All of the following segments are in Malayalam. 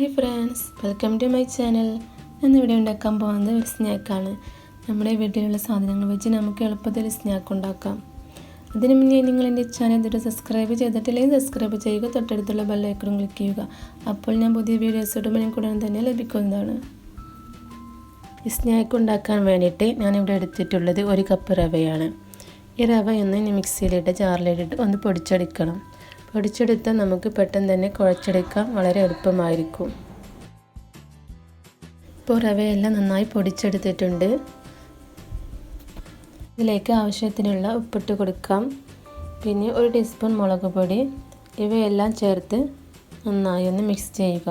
Hi friends, welcome to my channel. ഇന്ന് ഇവിടെ ഉണ്ടാക്കാൻ പോകുന്നത് ഒരു സ്നാക്കാണ്. നമ്മുടെ വീട്ടിലുള്ള സാധനങ്ങൾ വെച്ച് നമുക്ക് എളുപ്പത്തിൽ സ്നാക്ക് ഉണ്ടാക്കാം. അതിനു മുന്നേ നിങ്ങൾ എൻ്റെ ചാനൽ ഇതുവരെ സബ്സ്ക്രൈബ് ചെയ്തിട്ടില്ലെങ്കിൽ സബ്സ്ക്രൈബ് ചെയ്യുക, തൊട്ടടുത്തുള്ള ബെൽ ഐക്കൺ ക്ലിക്ക് ചെയ്യുക. അപ്പോൾ ഞാൻ പുതിയ വീഡിയോസ് ഇടുമ്പോൾ നിങ്ങൾക്ക് ഉടൻ തന്നെ ലഭിക്കുന്നതാണ്. ഈ സ്നാക്ക് ഉണ്ടാക്കാൻ വേണ്ടിയിട്ട് ഞാനിവിടെ എടുത്തിട്ടുള്ളത് 1 കപ്പ് റവയാണ്. ഈ റവ ഒന്ന് മിക്സിയിലിട്ട് ജാറിലിട്ട് ഒന്ന് പൊടിച്ചെടുക്കണം. പൊടിച്ചെടുത്താൽ നമുക്ക് പെട്ടെന്ന് തന്നെ കുഴച്ചെടുക്കാൻ വളരെ എളുപ്പമായിരിക്കും. ഇപ്പോൾ റവയെല്ലാം നന്നായി പൊടിച്ചെടുത്തിട്ടുണ്ട്. ഇതിലേക്ക് ആവശ്യത്തിനുള്ള ഉപ്പിട്ട് കൊടുക്കാം. പിന്നെ 1 ടീസ്പൂൺ മുളക് പൊടി, ഇവയെല്ലാം ചേർത്ത് നന്നായി ഒന്ന് മിക്സ് ചെയ്യുക.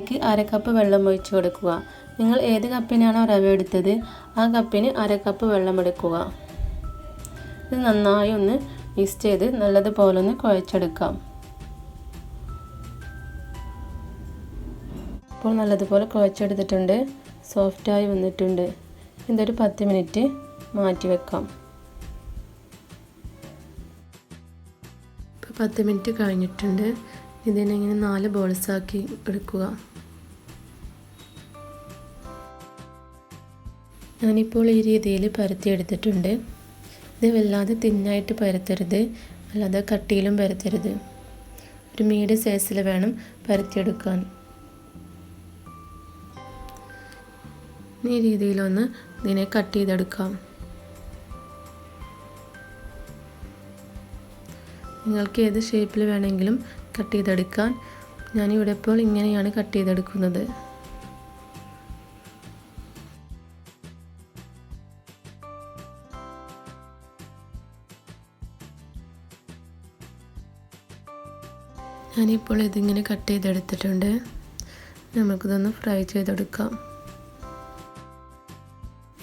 ഇതിലേക്ക് 1/2 കപ്പ് വെള്ളം ഒഴിച്ചു കൊടുക്കുക. നിങ്ങൾ ഏത് കപ്പിനാണോ റവ എടുത്തത് ആ കപ്പിന് 1/2 കപ്പ് വെള്ളം എടുക്കുക. ഇത് നന്നായി ഒന്ന് മിക്സ് ചെയ്ത് നല്ലതുപോലെ ഒന്ന് കുഴച്ചെടുക്കാം. ഇപ്പോൾ നല്ലതുപോലെ കുഴച്ചെടുത്തിട്ടുണ്ട്, സോഫ്റ്റായി വന്നിട്ടുണ്ട്. ഇതൊരു 10 മിനിറ്റ് മാറ്റി വെക്കാം. ഇപ്പോൾ 10 മിനിറ്റ് കഴിഞ്ഞിട്ടുണ്ട്. ഇതിനെ ഇങ്ങനെ 4 ബോൾസ് ആക്കി എടുക്കുക. ഞാനിപ്പോൾ ഈ രീതിയിൽ പരത്തിയെടുത്തിട്ടുണ്ട്. ഇത് വല്ലാതെ തിന്നായിട്ട് പരത്തരുത്, അല്ലാതെ കട്ടിയിലും പരത്തരുത്. ഒരു മീഡിയം സൈസിൽ വേണം പരത്തിയെടുക്കാൻ. ഈ രീതിയിലൊന്ന് ഇതിനെ കട്ട് ചെയ്തെടുക്കാം. നിങ്ങൾക്ക് ഏത് ഷേപ്പിൽ വേണമെങ്കിലും കട്ട് ചെയ്തെടുക്കാൻ. ഞാനിവിടെ ഇപ്പോൾ ഇങ്ങനെയാണ് കട്ട് ചെയ്തെടുക്കുന്നത്. ഞാനിപ്പോൾ ഇതിങ്ങനെ കട്ട് ചെയ്തെടുത്തിട്ടുണ്ട്. നമുക്കിതൊന്ന് ഫ്രൈ ചെയ്തെടുക്കാം.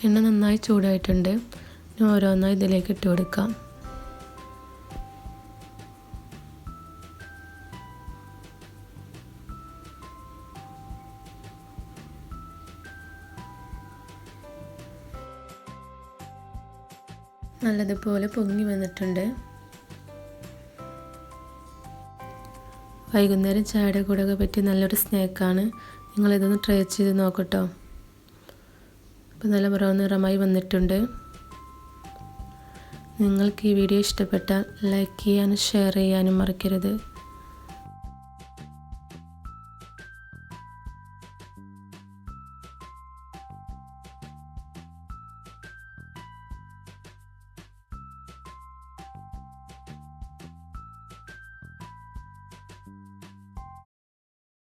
എണ്ണ നന്നായി ചൂടായിട്ടുണ്ട്. ഓരോന്നായി ഇതിലേക്ക് ഇട്ട് കൊടുക്കാം. നല്ലതുപോലെ പൊങ്ങി വന്നിട്ടുണ്ട്. വൈകുന്നേരം ചായയുടെ കൂടെ പറ്റിയ നല്ലൊരു സ്നാക്കാണ്. നിങ്ങളിതൊന്ന് ട്രൈ ചെയ്ത് നോക്കട്ടോ. അപ്പോൾ നല്ല ബ്രൗൺ നിറമായി വന്നിട്ടുണ്ട്. നിങ്ങൾക്ക് ഈ വീഡിയോ ഇഷ്ടപ്പെട്ടാൽ ലൈക്ക് ചെയ്യാനും ഷെയർ ചെയ്യാനും മറക്കരുത്.